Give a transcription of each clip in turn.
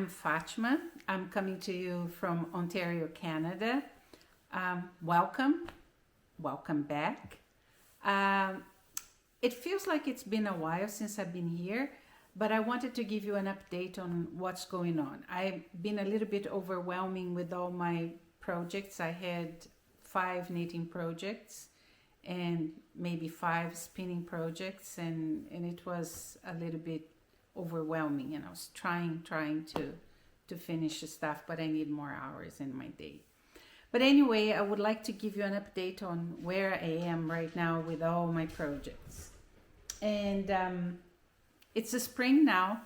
I'm Fátima. I'm coming to you from Ontario, Canada. Welcome back. It feels like it's been a while since I've been here, but I wanted to give you an update on what's going on. I've been a little bit overwhelming with all my projects. I had 5 knitting projects and maybe 5 spinning projects, and it was a little bit overwhelming, and I was trying to finish the stuff, but I need more hours in my day. But anyway, I would like to give you an update on where I am right now with all my projects. And it's the spring now.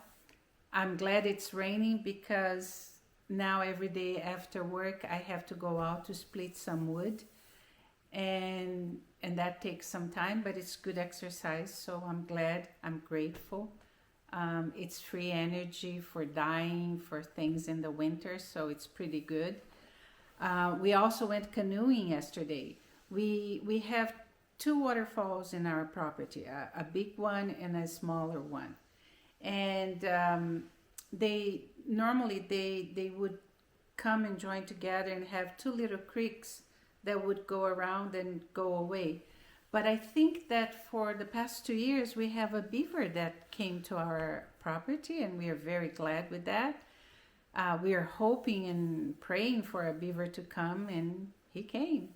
I'm glad it's raining, because now every day after work I have to go out to split some wood, and that takes some time, but it's good exercise, so I'm glad, I'm grateful. It's free energy for dyeing, for things in the winter, so it's pretty good. We also went canoeing yesterday. We have 2 waterfalls in our property, a big one and a smaller one. And they would come and join together and have 2 little creeks that would go around and go away. But I think that for the past 2 years, we have a beaver that came to our property, and we are very glad with that. We are hoping and praying for a beaver to come, and he came.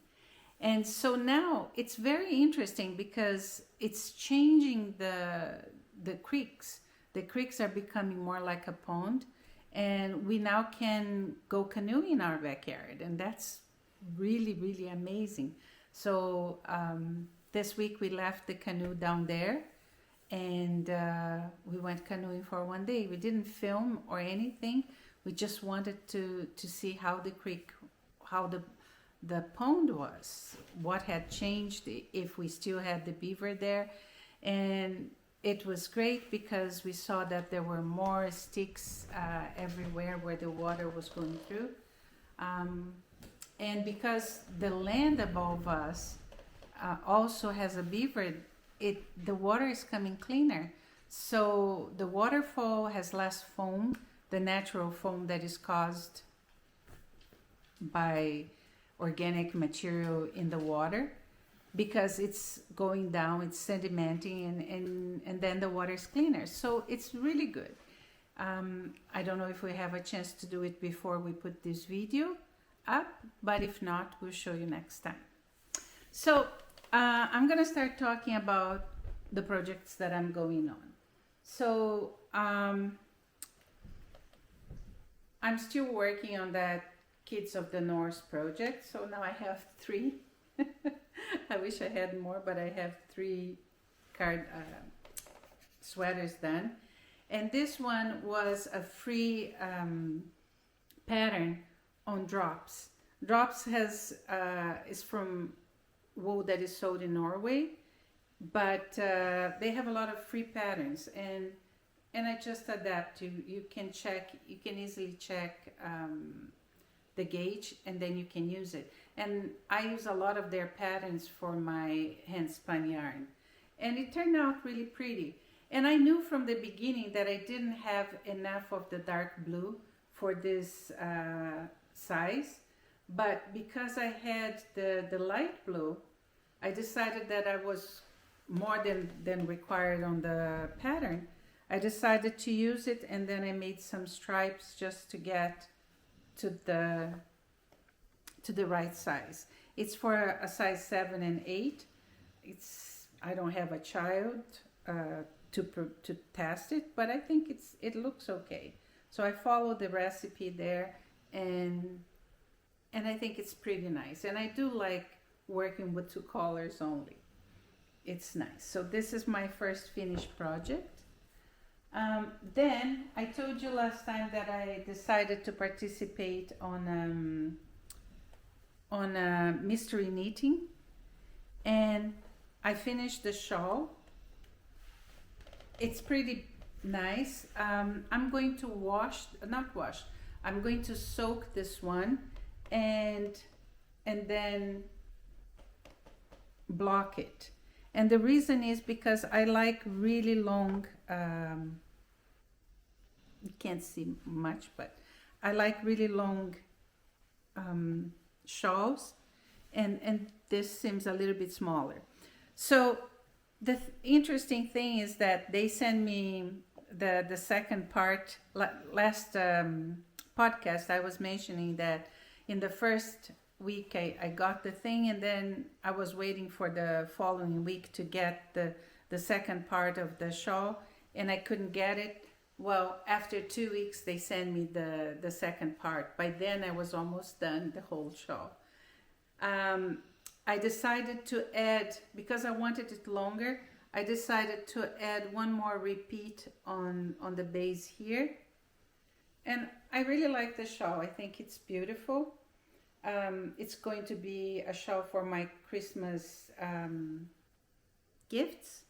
And so now it's very interesting, because it's changing the creeks. The creeks are becoming more like a pond, and we now can go canoeing in our backyard, and that's really, really amazing. So this week we left the canoe down there, and we went canoeing for one day. We didn't film or anything. We just wanted to see how the creek, how the pond was, what had changed, if we still had the beaver there. And it was great, because we saw that there were more sticks everywhere where the water was going through. And because the land above us also has a beaver, the water is coming cleaner. So the waterfall has less foam, the natural foam that is caused by organic material in the water, because it's going down, it's sedimenting, and then the water is cleaner. So it's really good. I don't know if we have a chance to do it before we put this video up, but if not, we'll show you next time. So I'm gonna start talking about the projects that I'm going on. So I'm still working on that Kids of the North project. So now I have 3. I wish I had more, but I have 3 sweaters done. And this one was a free pattern on Drops. Drops is from wool that is sold in Norway, but they have a lot of free patterns, and I just adapt. You can easily check the gauge, and then you can use it. And I use a lot of their patterns for my hand spun yarn, and it turned out really pretty. And I knew from the beginning that I didn't have enough of the dark blue for this size, but because I had the light blue, I decided that I was more than required on the pattern. I decided to use it, and then I made some stripes just to get to the right size. It's for a size 7 and 8. I don't have a child to test it, but I think it looks okay. So I followed the recipe there, and I think it's pretty nice. And I do like working with 2 colors only. It's nice. So this is my first finished project. Then I told you last time that I decided to participate on mystery knitting, and I finished the shawl. It's pretty nice. I'm going to I'm going to soak this one and then block it. And the reason is because I like really long You can't see much, but I like really long shawls, and this seems a little bit smaller. So the interesting thing is that they send me the second part. Last podcast I was mentioning that in the first week I got the thing, and then I was waiting for the following week to get the second part of the shawl, and I couldn't get it. Well, after 2 weeks they sent me the second part. By then I was almost done the whole shawl. I decided to add, because I wanted it longer, I decided to add one more repeat on the base here. And I really like the shawl. I think it's beautiful. It's going to be a shawl for my Christmas gifts.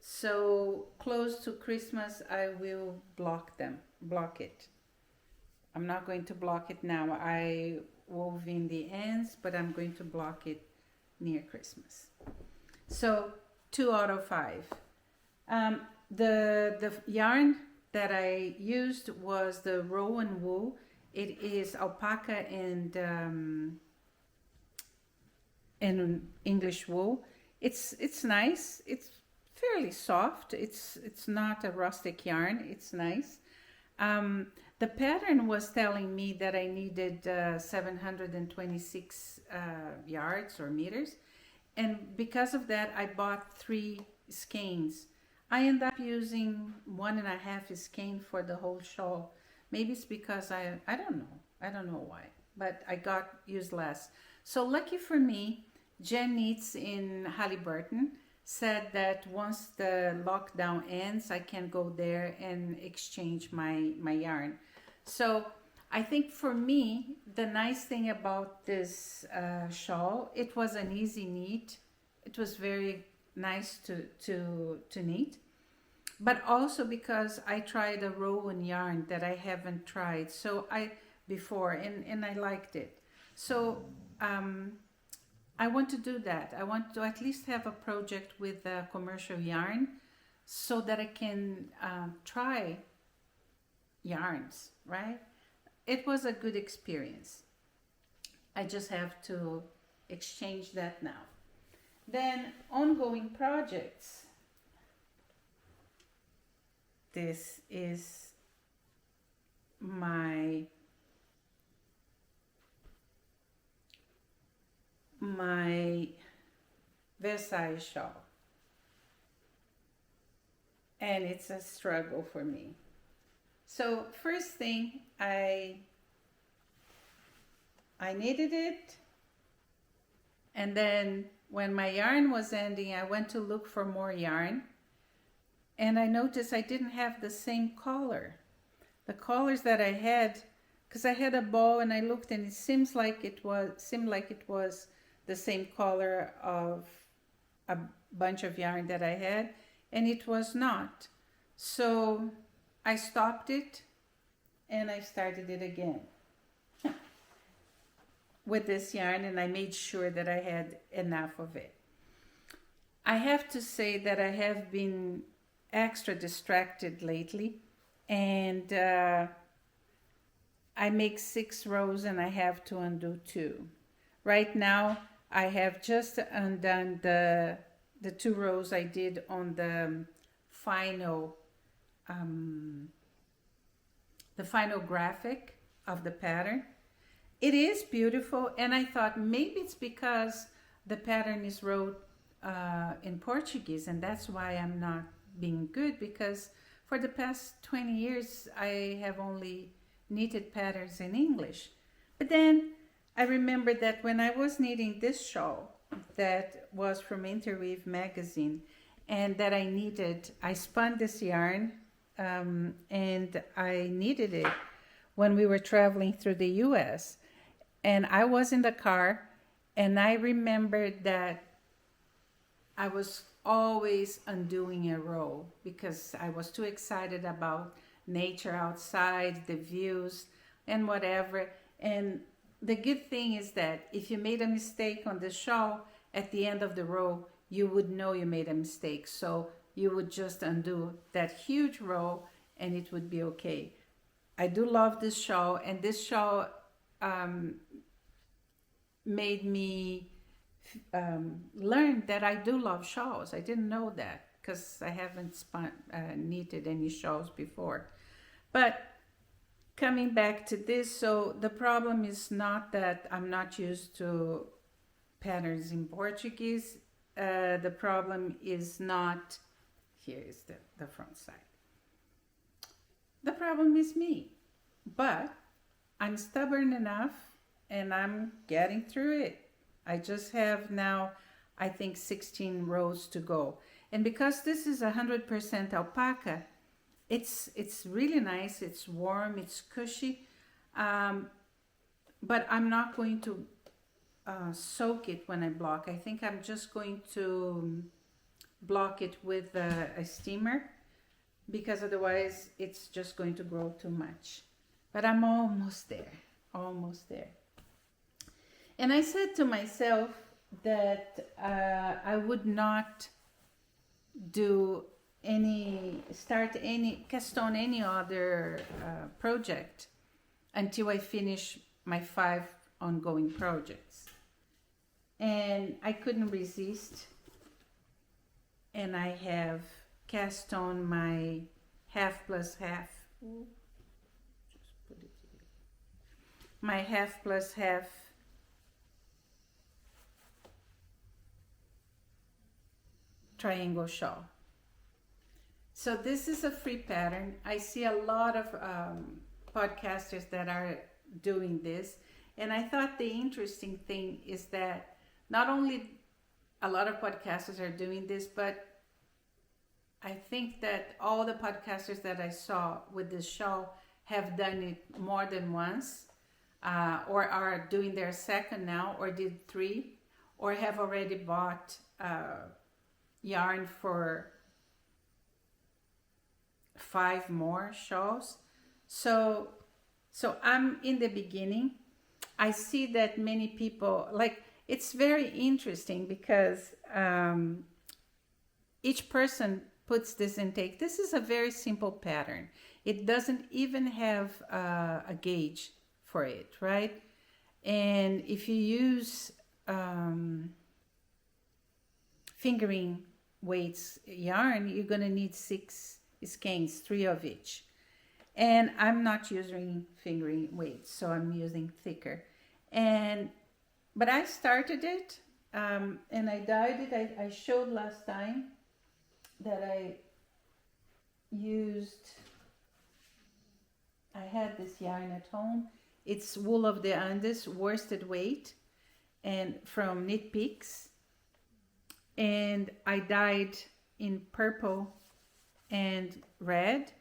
So close to Christmas, I will block it. I'm not going to block it now. I wove in the ends, but I'm going to block it near Christmas. So 2 out of 5. The yarn that I used was the Rowan wool. It is alpaca and English wool. It's nice. It's fairly soft. It's not a rustic yarn. It's nice. The pattern was telling me that I needed 726 yards or meters, and because of that I bought 3 skeins. I end up using 1.5 skein for the whole shawl. Maybe it's because I don't know why, but I used less. So lucky for me, Jen Neats in Halliburton said that once the lockdown ends, I can go there and exchange my yarn. So I think for me, the nice thing about this shawl, it was an easy knit. It was very nice to knit. But also because I tried a Rowan yarn that I haven't tried before, and I liked it. So I want to do that. I want to at least have a project with a commercial yarn so that I can try yarns, right? It was a good experience. I just have to exchange that now. Then ongoing projects. This is my Versailles shawl, and it's a struggle for me. So first thing, I knitted it, and then when my yarn was ending, I went to look for more yarn, and I noticed I didn't have the same collar. The collars that I had, because I had a ball and I looked, and it seemed like it was the same color of a bunch of yarn that I had, and it was not. So I stopped it and I started it again with this yarn, and I made sure that I had enough of it. I have to say that I have been extra distracted lately, and I make 6 rows and I have to undo 2. Right now I have just undone the 2 rows I did on the final graphic of the pattern. It is beautiful, and I thought maybe it's because the pattern is wrote in Portuguese, and that's why I'm not being good, because for the past 20 years I have only knitted patterns in English. But then I remembered that when I was knitting this shawl that was from Interweave magazine, and that I spun this yarn and I knitted it when we were traveling through the US, and I was in the car, and I remembered that I was always undoing a row because I was too excited about nature outside, the views and whatever. And the good thing is that if you made a mistake on the shawl, at the end of the row you would know you made a mistake, so you would just undo that huge row and it would be okay. I do love this shawl, and this shawl made me learn that I do love shawls. I didn't know that because I haven't knitted any shawls before. But coming back to this, so the problem is not that I'm not used to patterns in Portuguese. The problem is not, here is the front side. The problem is me, but I'm stubborn enough and I'm getting through it. I just have now, I think, 16 rows to go. And because this is 100% alpaca, it's really nice, it's warm, it's cushy, but I'm not going to soak it when I block. I think I'm just going to block it with a steamer, because otherwise it's just going to grow too much. But I'm almost there, almost there. And I said to myself that I would not cast on any other project until I finish my 5 ongoing projects. And I couldn't resist, and I have cast on my half plus half. Just put it here. My half plus half triangle shawl. So this is a free pattern. I see a lot of podcasters that are doing this, and I thought the interesting thing is that not only a lot of podcasters are doing this, but I think that all the podcasters that I saw with this shawl have done it more than once, or are doing their second now, or did 3, or have already bought yarn for 5 more shawls. So I'm in the beginning. I see that many people, like, it's very interesting because each person puts this intake. This is a very simple pattern. It doesn't even have a gauge for it, right? And if you use fingering weights yarn, you're going to need 6 skeins, 3 of each. And I'm not using fingering weights, so I'm using thicker. But I started it, and I dyed it. I showed last time that I had this yarn at home. It's wool of the Andes, worsted weight, and from Knit Peaks. And I dyed in purple and red.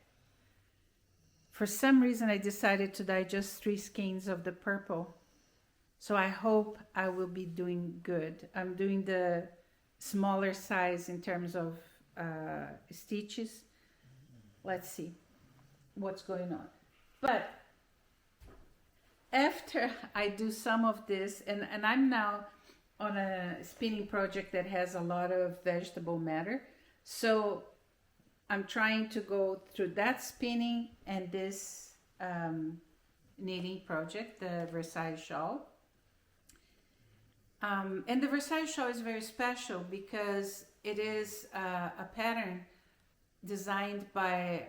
For some reason, I decided to dye just 3 skeins of the purple. So I hope I will be doing good. I'm doing the smaller size in terms of stitches. Let's see what's going on. But after I do some of this, and I'm now on a spinning project that has a lot of vegetable matter. So I'm trying to go through that spinning and this knitting project, the Versailles shawl. And the Versailles shawl is very special because it is a pattern designed by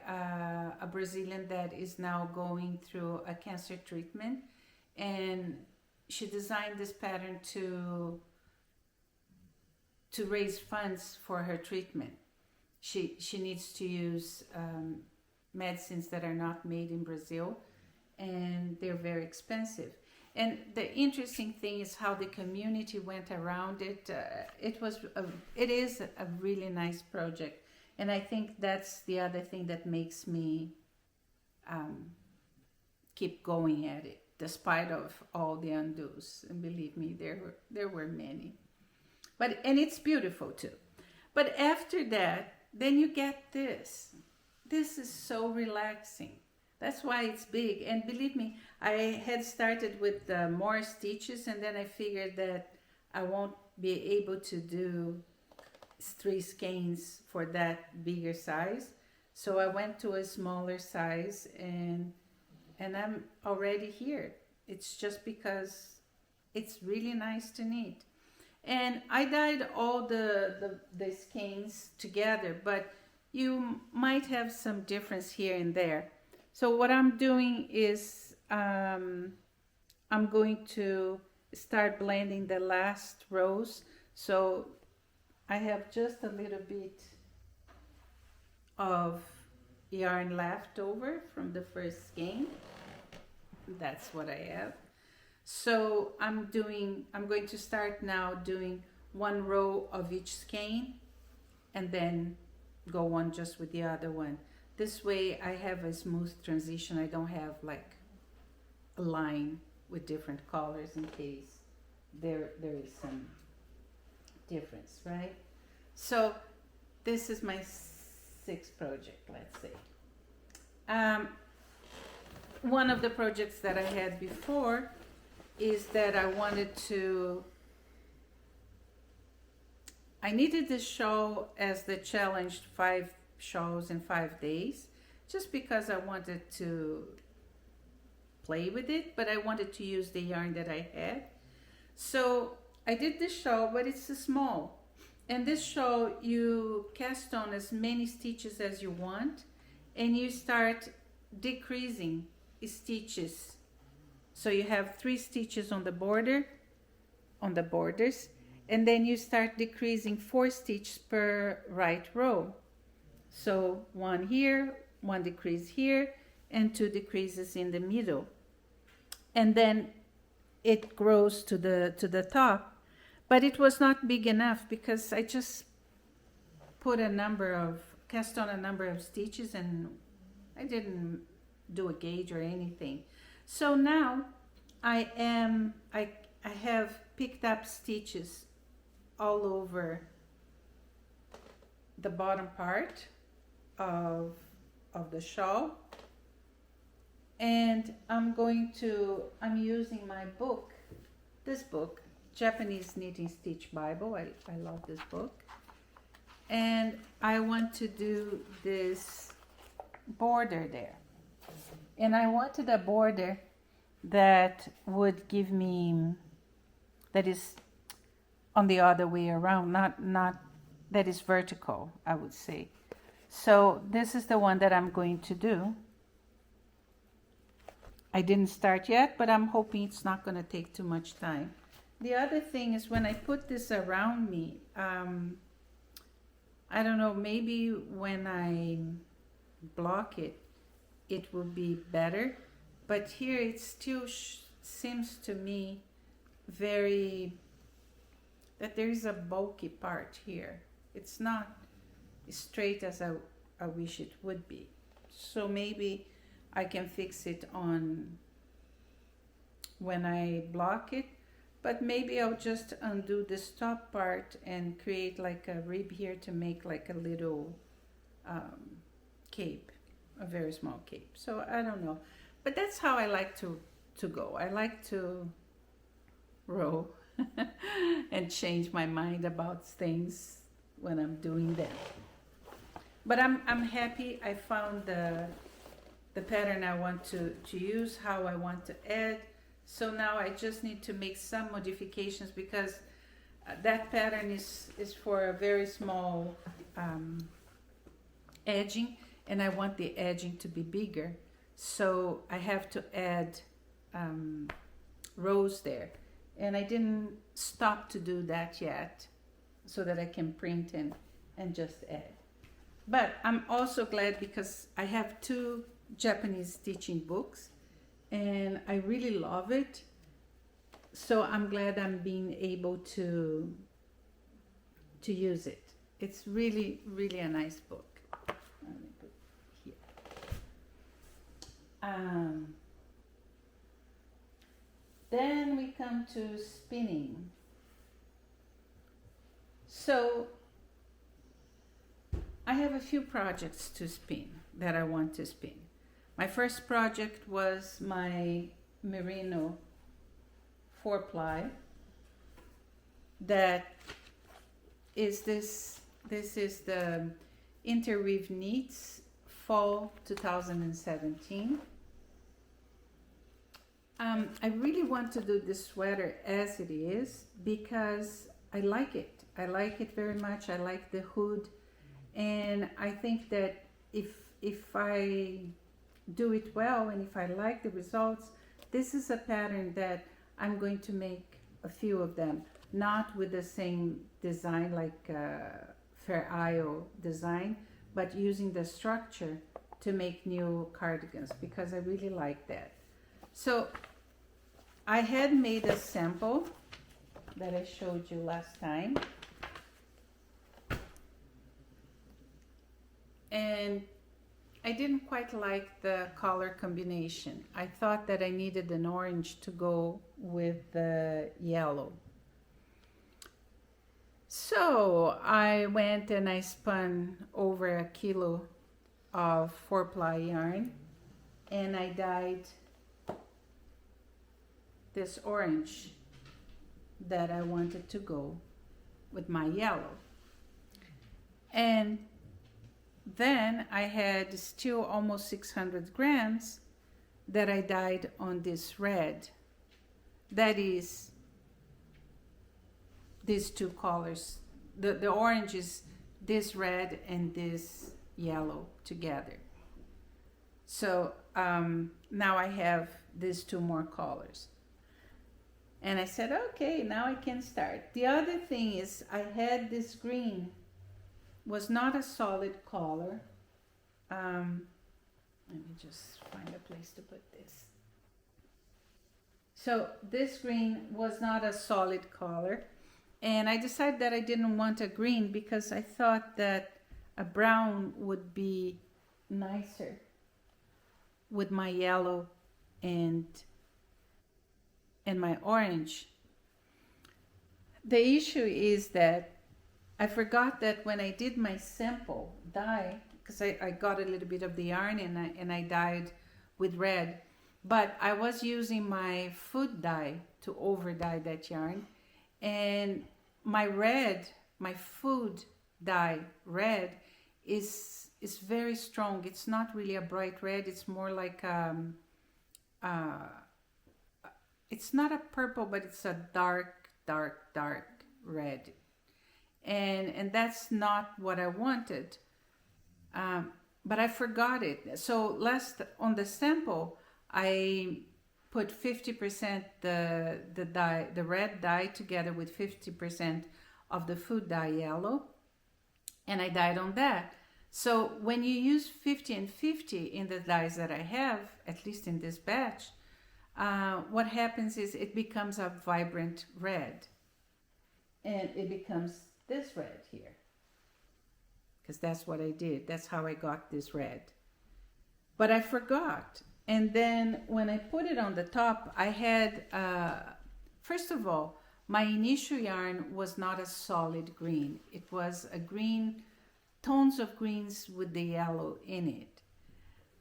a Brazilian that is now going through a cancer treatment, and she designed this pattern to raise funds for her treatment. She needs to use medicines that are not made in Brazil, and they're very expensive. And the interesting thing is how the community went around it. It is a really nice project, and I think that's the other thing that makes me keep going at it, despite of all the undos. And believe me, there were many. And it's beautiful too. But after that, then you get this. This is so relaxing. That's why it's big. And believe me, I had started with more stitches, and then I figured that I won't be able to do 3 skeins for that bigger size. So I went to a smaller size, and I'm already here. It's just because it's really nice to knit. And I dyed all the skeins together, but you might have some difference here and there. So what I'm doing is I'm going to start blending the last rows. So I have just a little bit of yarn left over from the first skein. That's what I have. So I'm going to start now doing one row of each skein and then go on just with the other one. This way I have a smooth transition. I don't have like a line with different colors in case there is some difference, right? So this is my sixth project, let's say. One of the projects that I had before is that I needed this shawl as the challenged 5 shawls in 5 days, just because I wanted to play with it, but I wanted to use the yarn that I had. So I did this shawl, but it's small. And this shawl, you cast on as many stitches as you want, and you start decreasing stitches. So you have 3 stitches on the border, on the borders, and then you start decreasing 4 stitches per right row. So 1 here, 1 decrease here, and 2 decreases in the middle. And then it grows to the top. But it was not big enough because I just cast on a number of stitches, and I didn't do a gauge or anything. So now I have picked up stitches all over the bottom part of the shawl, and I'm using my book, this book, Japanese Knitting Stitch Bible. I love this book, and I want to do this border there. And I wanted a border that would give me, that is on the other way around, not that is vertical, I would say. So this is the one that I'm going to do. I didn't start yet, but I'm hoping it's not going to take too much time. The other thing is when I put this around me, I don't know, maybe when I block it, it will be better, but here it still seems to me that there is a bulky part here. It's not as straight as I wish it would be. So maybe I can fix it on when I block it, but maybe I'll just undo this top part and create like a rib here to make like a little cape. A very small cape. So I don't know, but that's how I like to go. I like to row and change my mind about things when I'm doing them. But I'm happy I found the pattern I want to use, how I want to add. So now I just need to make some modifications because that pattern is for a very small edging, and I want the edging to be bigger, so I have to add rows there, and I didn't stop to do that yet so that I can print and just add. But I'm also glad because I have 2 Japanese stitching books and I really love it, so I'm glad I'm being able to use it. It's really a nice book. Then we come to spinning. So I have a few projects to spin that I want to spin. My first project was my Merino 4-ply. That is this is the Interweave Knits fall 2017. I really want to do this sweater as it is because I like it. I like it very much. I like the hood, and I think that if I do it well and if I like the results, this is a pattern that I'm going to make a few of them, not with the same design like Fair Isle design, but using the structure to make new cardigans because I really like that. So I had made a sample that I showed you last time, and I didn't quite like the color combination. I thought that I needed an orange to go with the yellow. So I went and I spun over a kilo of 4-ply yarn, and I dyed this orange that I wanted to go with my yellow. And then I had still almost 600 grams that I dyed on this red. That is these two colors. The orange is this red and this yellow together. So now I have these two more colors. And I said, okay, now I can start. The other thing is I had this green, was not a solid color. Let me just find a place to put this. So this green was not a solid color. And I decided that I didn't want a green because I thought that a brown would be nicer with my yellow and my orange. The issue is that I forgot that when I did my sample dye, because I got a little bit of the yarn and I dyed with red, but I was using my food dye to over dye that yarn, and my red, my food dye red is very strong. It's not really a bright red. It's more like it's not a purple, but it's a dark red. And that's not what I wanted. But I forgot it. So on the sample, I put 50% the red dye together with 50% of the food dye yellow, and I dyed on that. So when you use 50 and 50 in the dyes that I have, at least in this batch, what happens is it becomes a vibrant red, and it becomes this red here, because that's what I did. That's how I got this red. But I forgot. And then when I put it on the top, I had, first of all, my initial yarn was not a solid green. It was a green, tones of greens with the yellow in it.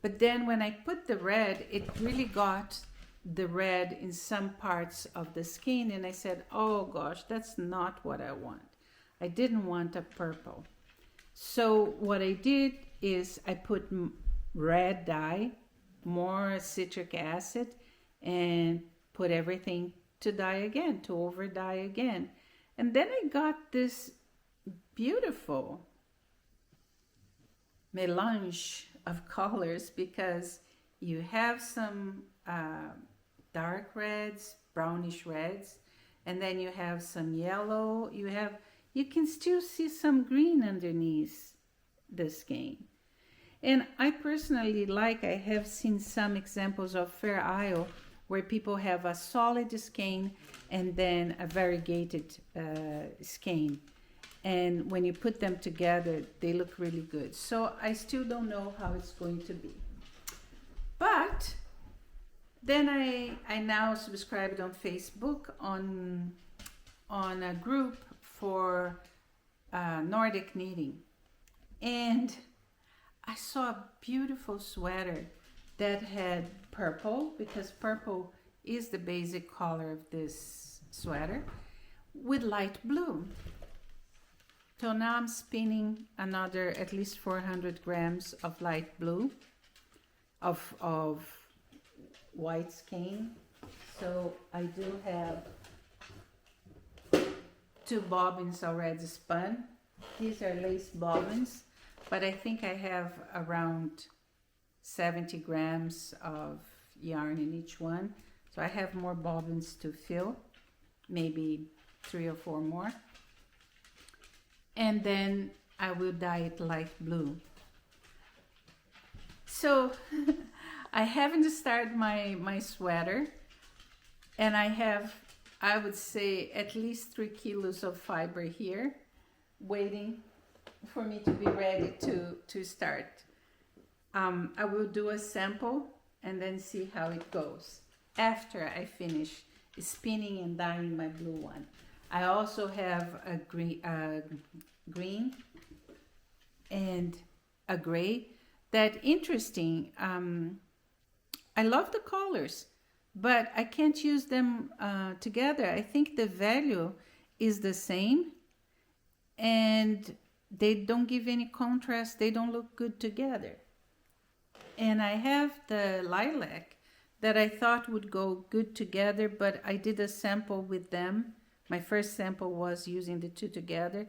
But then when I put the red, it really got the red in some parts of the skin, and I said, oh gosh, that's not what I want. I didn't want a purple. So what I did is I put red dye, more citric acid, and put everything to dye again, to over dye again. And then I got this beautiful melange of colors, because you have some dark reds, brownish reds, and then you have some yellow. You can still see some green underneath the skein. And I personally I have seen some examples of Fair Isle where people have a solid skein and then a variegated skein. And when you put them together, they look really good. So I still don't know how it's going to be. But then I now subscribed on Facebook on a group for Nordic knitting. And I saw a beautiful sweater that had purple, because purple is the basic color of this sweater, with light blue. So now I'm spinning another at least 400 grams of light blue of white skein. So I do have 2 bobbins already spun. These are lace bobbins, but I think I have around 70 grams of yarn in each one. So I have more bobbins to fill, maybe 3 or 4 more. And then I will dye it light blue. So I haven't started my sweater, and I have, I would say, at least 3 kilos of fiber here waiting for me to be ready to start. I will do a sample and then see how it goes after I finish spinning and dyeing my blue one. I also have a green and a gray. That interesting. I love the colors, but I can't use them together. I think the value is the same, and they don't give any contrast. They don't look good together. And I have the lilac that I thought would go good together, but I did a sample with them. My first sample was using the 2 together,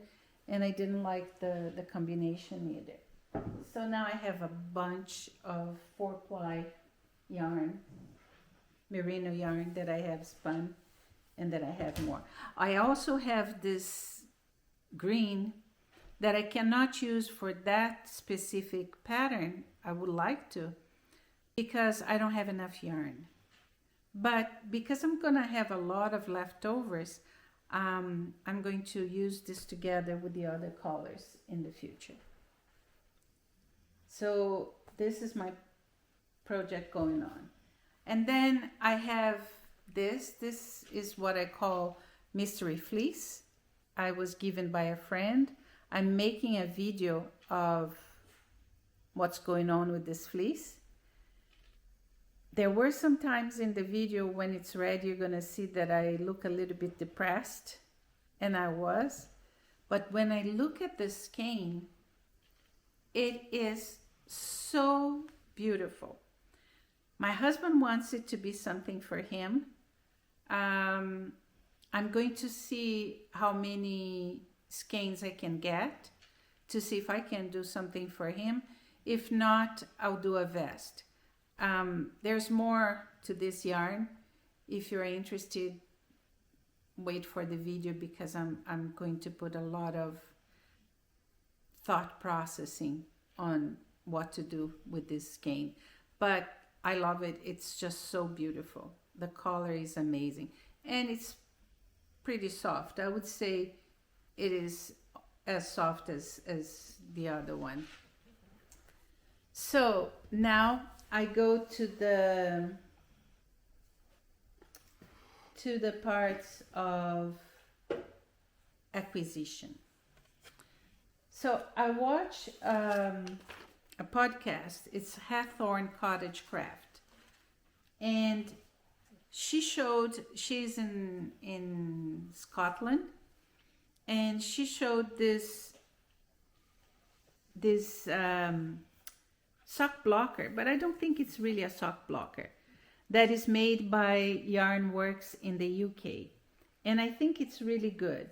and I didn't like the combination either. So now I have a bunch of 4-ply yarn, merino yarn that I have spun, and that I have more. I also have this green that I cannot use for that specific pattern. I would like to, because I don't have enough yarn. But because I'm gonna have a lot of leftovers, I'm going to use this together with the other colors in the future. So this is my project going on. And then I have this is what I call mystery fleece. I was given by a friend. I'm making a video of what's going on with this fleece. There were some times in the video when it's ready, you're gonna see that I look a little bit depressed, and I was. But when I look at the skein, it is so beautiful. My husband wants it to be something for him. I'm going to see how many skeins I can get to see if I can do something for him. If not, I'll do a vest. There's more to this yarn. If you're interested, wait for the video, because I'm going to put a lot of thought processing on what to do with this skein. But I love it. It's just so beautiful. The color is amazing, and it's pretty soft. I would say it is as soft as the other one. So now I go to the parts of acquisition. So I watch a podcast. It's Hathorn Cottage Craft, and she's in Scotland, and she showed this sock blocker, but I don't think it's really a sock blocker, that is made by Yarn Works in the UK, and I think it's really good.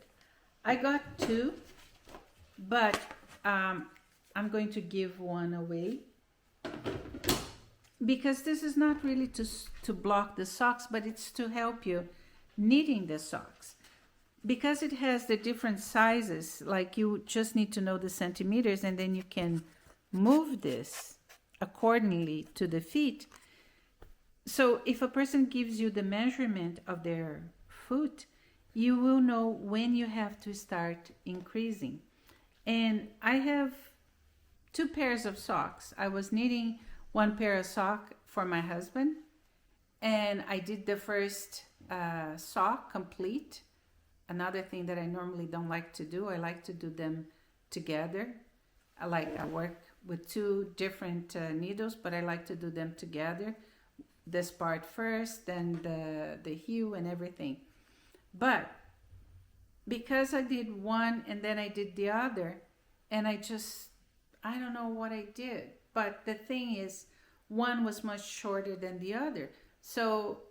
I got 2, but I'm going to give one away, because this is not really to block the socks, but it's to help you knitting the socks. Because it has the different sizes, like you just need to know the centimeters, and then you can move this accordingly to the feet. So if a person gives you the measurement of their foot, you will know when you have to start increasing. And I have 2 pairs of socks. I was knitting 1 pair of sock for my husband, and I did the first sock complete. Another thing that I normally don't like to do, I like to do them together. I work with 2 different needles, but I like to do them together. This part first, then the heel and everything. But because I did one and then I did the other, and I don't know what I did. But the thing is, one was much shorter than the other. So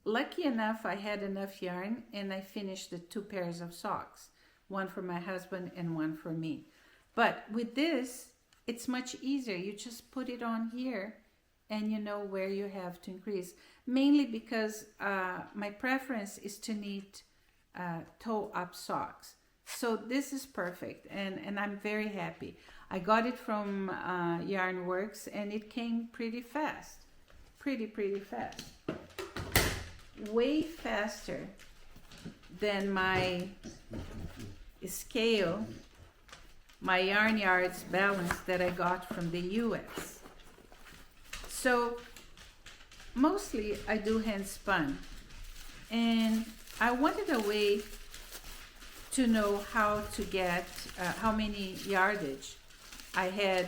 lucky enough, I had enough yarn and I finished the 2 pairs of socks, one for my husband and one for me. But with this, it's much easier. You just put it on here and you know where you have to increase. Mainly because my preference is to knit toe-up socks. So this is perfect, and I'm very happy. I got it from Yarn Works, and it came pretty fast. Pretty fast. Way faster than my scale, my Yarn Yards balance that I got from the US. So mostly I do hand spun, and I wanted a way to know how to get how many yardage I had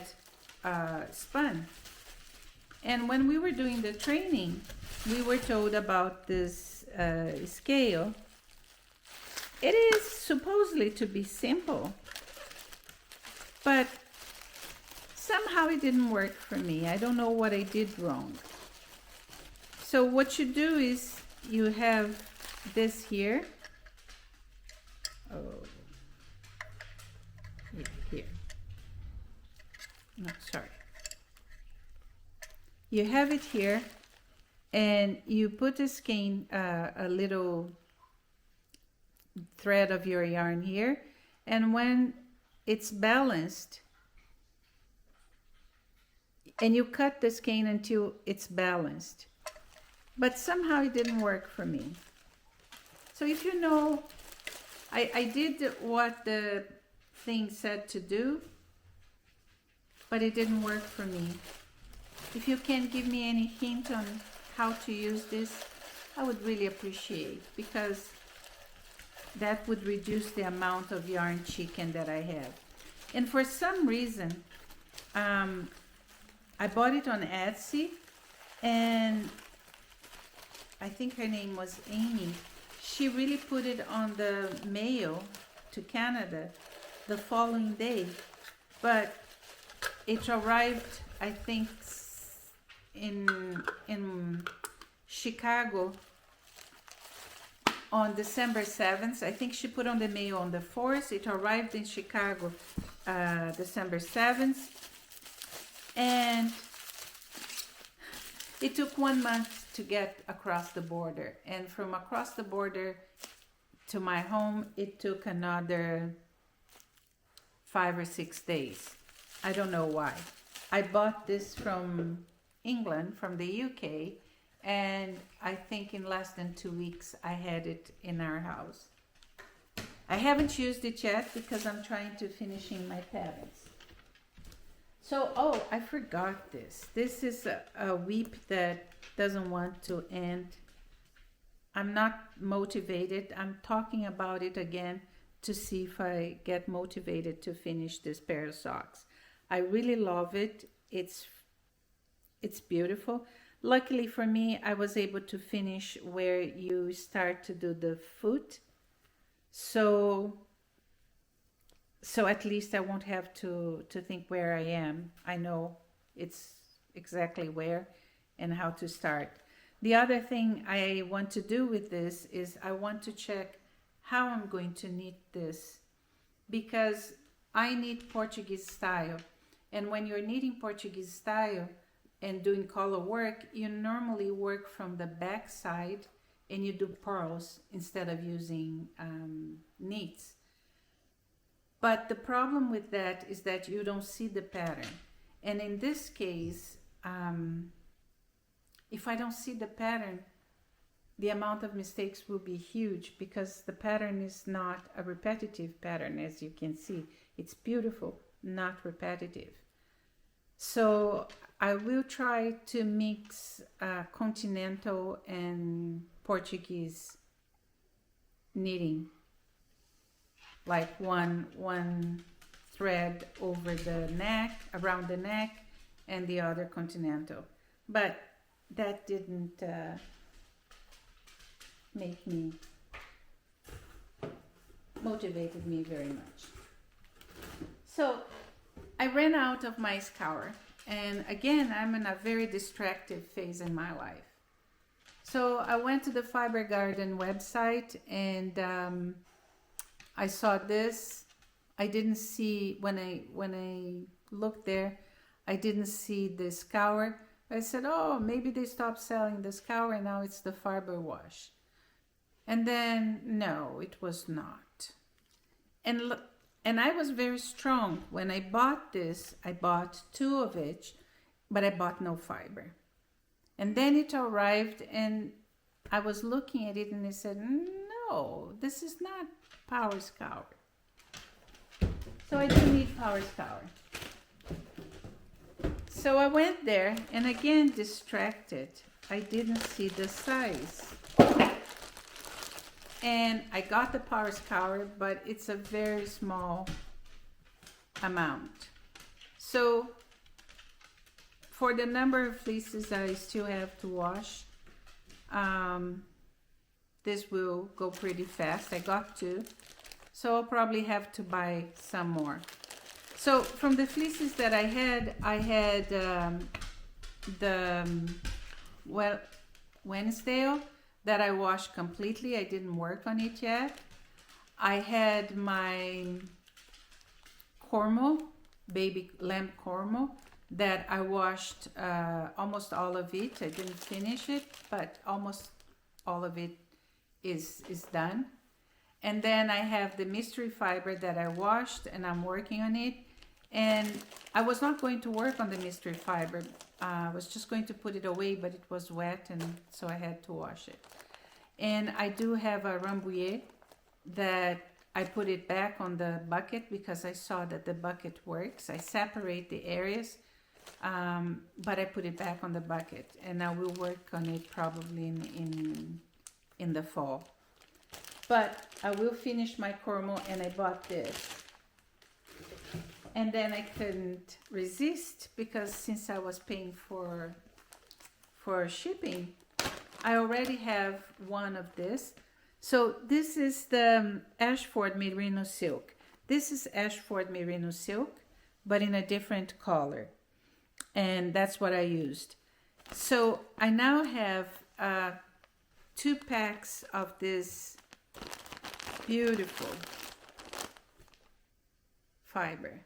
spun. And when we were doing the training, we were told about this scale. It is supposedly to be simple, but somehow it didn't work for me. I don't know what I did wrong. So what you do is you have this here. Oh, here. No, sorry. You have it here, and you put the skein, a little thread of your yarn here, and when it's balanced, and you cut the skein until it's balanced. But somehow it didn't work for me. So if you know, I did what the thing said to do, but it didn't work for me. If you can give me any hint on how to use this, I would really appreciate, because that would reduce the amount of yarn chicken that I have. And for some reason, I bought it on Etsy, and I think her name was Amy. She really put it on the mail to Canada the following day, but it arrived, I think, in Chicago on December 7th. I think she put on the mail on the 4th. It arrived in Chicago December 7th. And it took 1 month to get across the border. And from across the border to my home, it took another 5 or 6 days. I don't know why. I bought this from England, from the UK, and I think in less than 2 weeks I had it in our house. I haven't used it yet because I'm trying to finishing my patterns. So, oh, I forgot this. This is a weep that doesn't want to end. I'm not motivated. I'm talking about it again to see if I get motivated to finish this pair of socks. I really love it. It's beautiful. Luckily for me, I was able to finish where you start to do the foot. So at least I won't have to think where I am. I know it's exactly where and how to start. The other thing I want to do with this is I want to check how I'm going to knit this, because I knit Portuguese style. And when you're knitting Portuguese style and doing collar work, you normally work from the back side and you do purls instead of using knits. But the problem with that is that you don't see the pattern. And in this case, if I don't see the pattern, the amount of mistakes will be huge, because the pattern is not a repetitive pattern, as you can see. It's beautiful, not repetitive. So I will try to mix continental and Portuguese knitting, like one thread over the neck, around the neck, and the other continental. But that didn't make me motivated me very much. So I ran out of my scour, and again, I'm in a very distracted phase in my life. So I went to the Fibre Garden website, and I saw this. I didn't see, when I looked there, I didn't see the scour. I said, oh, maybe they stopped selling the scour and now it's the Fibre wash. And then, no, it was not. And I was very strong. When I bought this, I bought 2 of it, but I bought no fiber. And then it arrived, and I was looking at it, and I said, no, this is not Power Scour. So I do need Power Scour. So I went there, and again, distracted. I didn't see the size. And I got the Power Scour, but it's a very small amount. So for the number of fleeces that I still have to wash, this will go pretty fast. I got 2, so I'll probably have to buy some more. So from the fleeces that I had Wednesdale that I washed completely. I didn't work on it yet. I had my Cormo, baby lamb Cormo, that I washed almost all of it. I didn't finish it, but almost all of it is done. And then I have the mystery fiber that I washed, and I'm working on it. And I was not going to work on the mystery fiber. I was just going to put it away, but it was wet, and so I had to wash it. And I do have a Rambouillet that I put it back on the bucket because I saw that the bucket works. I separate the areas, but I put it back on the bucket, and I will work on it probably in the fall. But I will finish my Cormo, and I bought this. And then I couldn't resist because since I was paying for shipping, I already have one of this. So this is the Ashford Merino silk. This is Ashford Merino silk, but in a different color. And that's what I used. So I now have 2 packs of this beautiful fiber.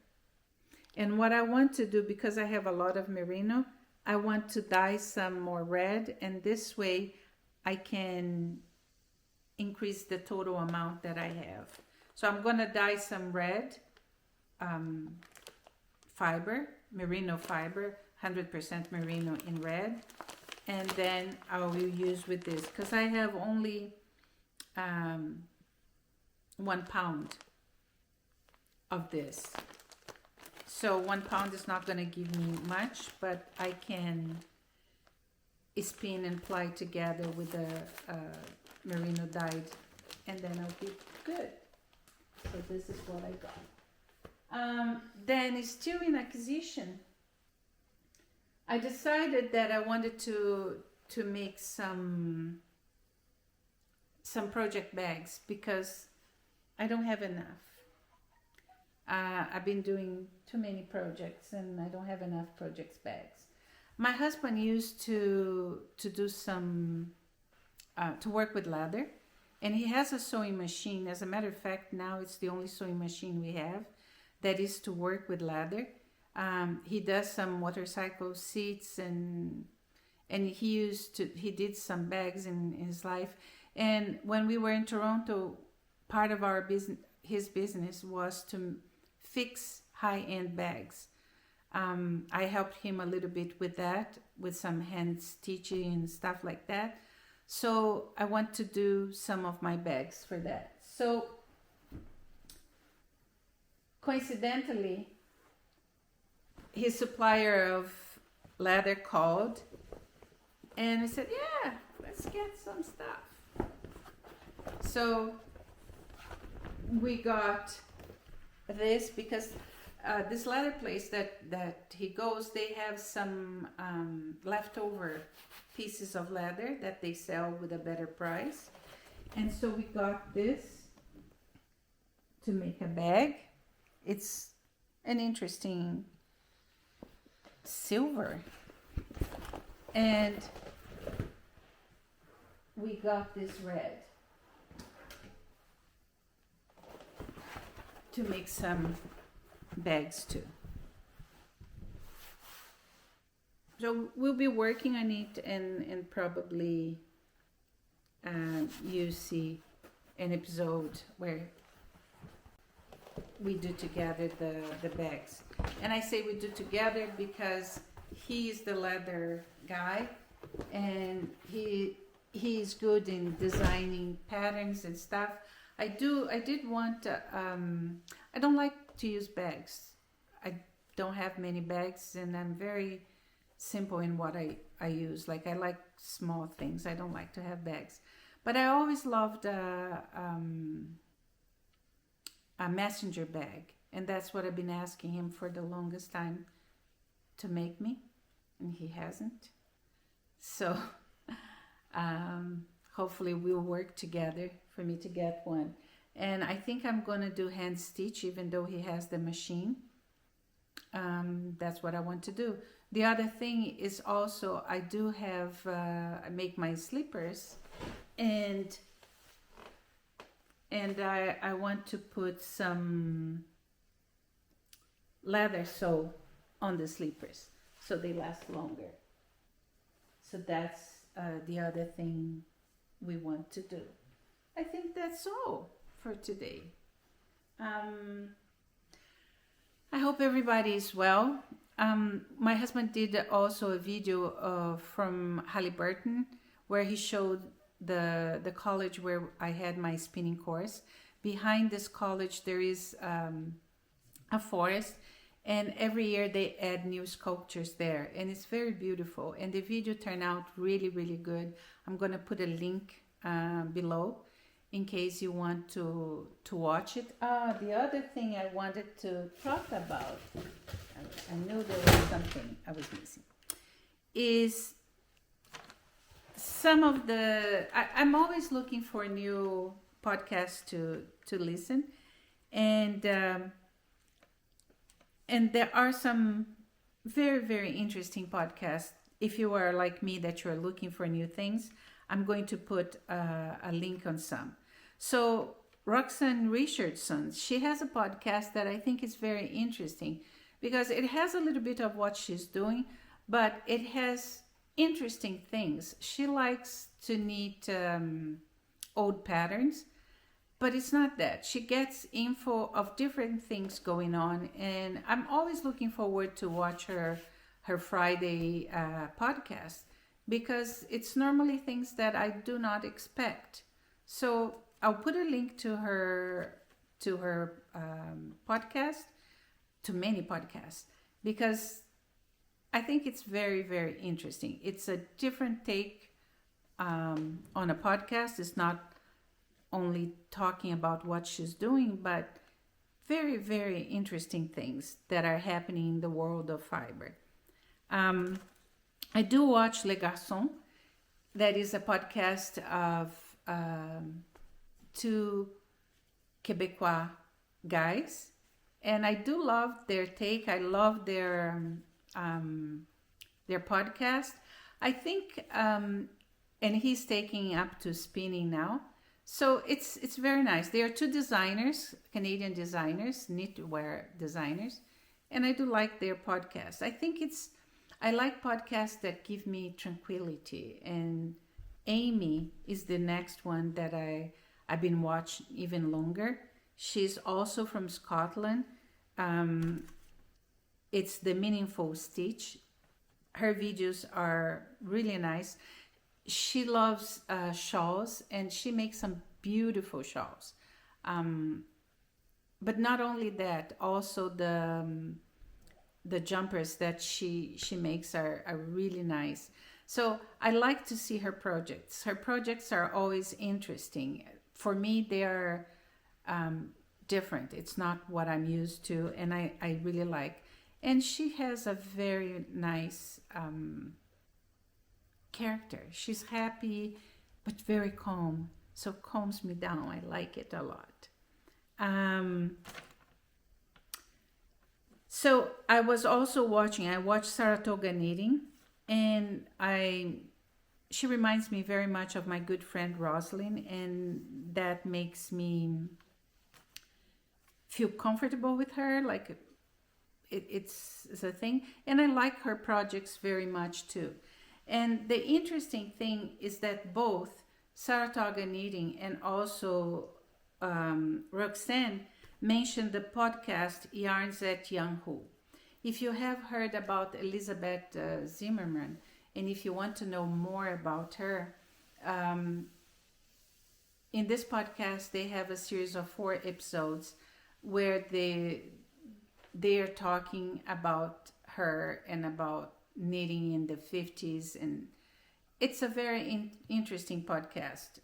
And what I want to do, because I have a lot of merino, I want to dye some more red, and this way I can increase the total amount that I have. So I'm going to dye some red fiber, merino fiber, 100% merino in red, and then I will use with this because I have only 1 pound of this. So 1 pound is not going to give me much, but I can spin and ply together with the merino dyed, and then I'll be good. So this is what I got. Then it's still in acquisition. I decided that I wanted to make some project bags because I don't have enough. I've been doing too many projects and I don't have enough projects bags. My husband used to do some to work with leather, and he has a sewing machine. As a matter of fact, now it's the only sewing machine we have that is to work with leather. He does some motorcycle seats, and he did some bags in his life. And when we were in Toronto, part of our his business was to fix high-end bags. I helped him a little bit with that, with some hand stitching and stuff like that. So I want to do some of my bags for that. So coincidentally, his supplier of leather called, and I said, yeah, let's get some stuff. So we got this because this leather place that he goes, they have some leftover pieces of leather that they sell with a better price. And so we got this. to make a bag. It's an interesting silver, and we got this red to make some bags too. So we'll be working on it, and probably you see an episode where we do together the bags. And I say we do together because he's the leather guy, and he's good in designing patterns and stuff. I did want I don't like to use bags. I don't have many bags, and I'm very simple in what I use. Like, I like small things. I don't like to have bags. But I always loved a messenger bag, and that's what I've been asking him for the longest time to make me, and he hasn't. So hopefully we'll work together for me to get one. And I think I'm gonna do hand stitch, even though he has the machine. That's what I want to do. The other thing is also, I do have I make my slippers, and I want to put some leather sole on the slippers so they last longer. So that's the other thing we want to do. I think that's all for today. I hope everybody is well. My husband did also a video from Halliburton where he showed the college where I had my spinning course. Behind this college there is a forest, and every year they add new sculptures there, and it's very beautiful, and the video turned out really, really good. I'm gonna put a link below in case you want to watch it. The other thing I wanted to talk about, I knew there was something I was missing, is some of the, I'm always looking for new podcasts to listen, and there are some very, very interesting podcasts. If you are like me, that you're looking for new things, I'm going to put a link on some. So Roxanne Richardson, she has a podcast that I think is very interesting because it has a little bit of what she's doing, but it has interesting things. She likes to knit old patterns, but it's not that. She gets info of different things going on, and I'm always looking forward to watch her Friday podcast because it's normally things that I do not expect. So I'll put a link to her podcast, to many podcasts, because I think it's very, very interesting. It's a different take on a podcast. It's not only talking about what she's doing, but very, very interesting things that are happening in the world of fiber. I do watch Les Garçons. That is a podcast of two Quebecois guys, and I do love their take. I love their podcast. I think, and he's taking up to spinning now. So it's very nice. They are two designers, Canadian designers, knitwear designers, and I do like their podcast. I like podcasts that give me tranquility, and Amy is the next one that I've been watching even longer. She's also from Scotland. It's the Meaningful Stitch. Her videos are really nice. She loves shawls, and she makes some beautiful shawls. But not only that, also the jumpers that she makes are really nice. So I like to see her projects. Her projects are always interesting. For me, they are different. It's not what I'm used to, and I really like. And she has a very nice character. She's happy, but very calm. So calms me down. I like it a lot. So I was also I watched Saratoga Knitting, and she reminds me very much of my good friend Rosalind, and that makes me feel comfortable with her. Like it's a thing, and I like her projects very much too. And the interesting thing is that both Saratoga Knitting and also Roxanne mentioned the podcast Yarns at Young Who. If you have heard about Elizabeth Zimmerman, and if you want to know more about her, in this podcast they have a series of 4 episodes where they are talking about her and about knitting in the 50s, and it's a very interesting podcast.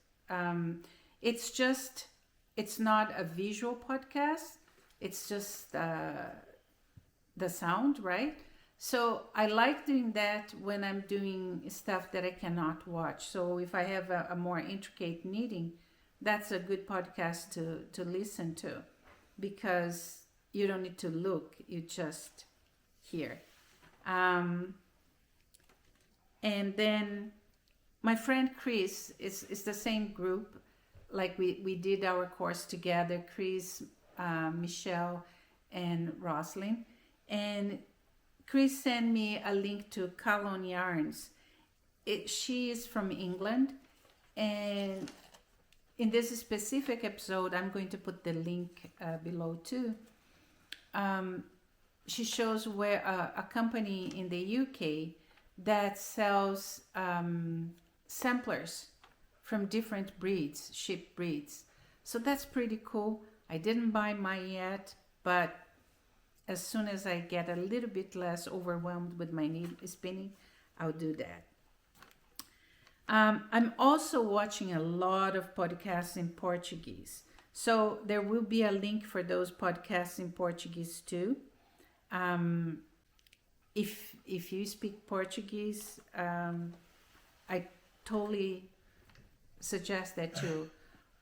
It's not a visual podcast, it's just the sound, right? So I like doing that when I'm doing stuff that I cannot watch. So if I have a more intricate knitting, that's a good podcast to listen to, because you don't need to look, you just hear. And then my friend Chris is the same group, like we did our course together, Chris, Michelle, and Rosalind. And Chris sent me a link to Colin Yarns. She is from England, and in this specific episode, I'm going to put the link below too. She shows where a company in the UK that sells samplers from different breeds, sheep breeds. So that's pretty cool. I didn't buy mine yet, but as soon as I get a little bit less overwhelmed with my spinning, I'll do that. I'm also watching a lot of podcasts in Portuguese. So there will be a link for those podcasts in Portuguese too. If you speak Portuguese, I totally suggest that you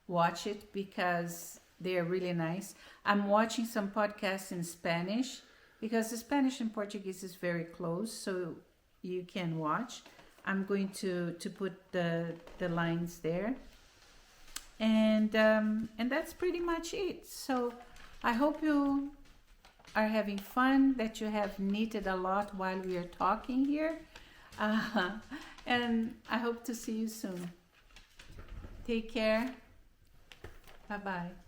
watch it because they are really nice. I'm watching some podcasts in Spanish because the Spanish and Portuguese is very close, so you can watch. I'm going to put the lines there. And that's pretty much it. So I hope you are having fun, that you have knitted a lot while we are talking here. And I hope to see you soon. Take care. Bye-bye.